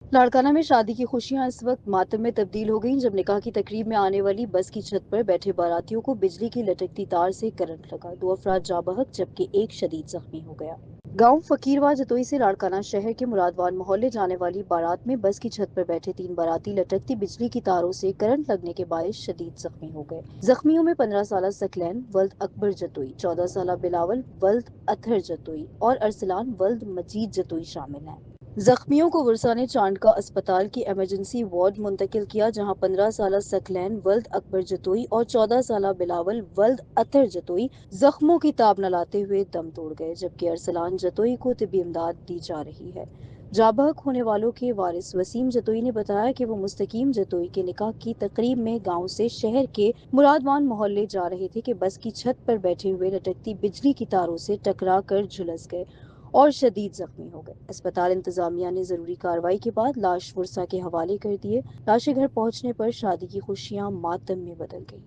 लाड़काना में शादी की खुशियां इस वक्त मातम में तब्दील हो गईं जब निकाह की तकरीब में आने वाली बस की छत पर बैठे बारातियों को बिजली की लटकती तार से करंट लगा। 2 अफराद जाँ बहक जबकि एक शदीद जख्मी हो गया। गांव फकीरवा जतोई से लाड़काना शहर के मुरादवान मोहल्ले जाने वाली बारात में बस की छत पर बैठे 3 बाराती लटकती बिजली की तारों से करंट लगने के बायस शदीद जख्मी हो गए। जख्मियों में 15 साल सकलैन वल्द अकबर जतोई, 14 साल बिलावल वल्द अतहर जतोई और अरसलान वल्द मजीद जतोई शामिल हैं। जख्मियों को वर्सा ने चांडका अस्पताल की इमरजेंसी वार्ड मुंतकिल किया, जहां 15 साल सकलैन वल्द अकबर जतोई और 14 साल बिलावल वल्द अतर जतोई जख्मों की ताब न लाते हुए दम तोड़ गए, जबकि अरसलान जतोई को तिब्बी इमदाद दी जा रही है। जाबहक होने वालों के वारिस वसीम जतोई ने बताया कि वो मुस्तकीम जतोई के निकाह की तकरीब में गांव से शहर के मुरादवान मोहल्ले जा रहे थे कि बस की छत पर बैठे हुए लटकती बिजली की तारों से टकरा कर झुलस गए और शदीद जख्मी हो गए। अस्पताल इंतजामिया ने जरूरी कार्रवाई के बाद लाश वर्सा के हवाले कर दिए। लाशें घर पहुंचने पर शादी की खुशियां मातम में बदल गई।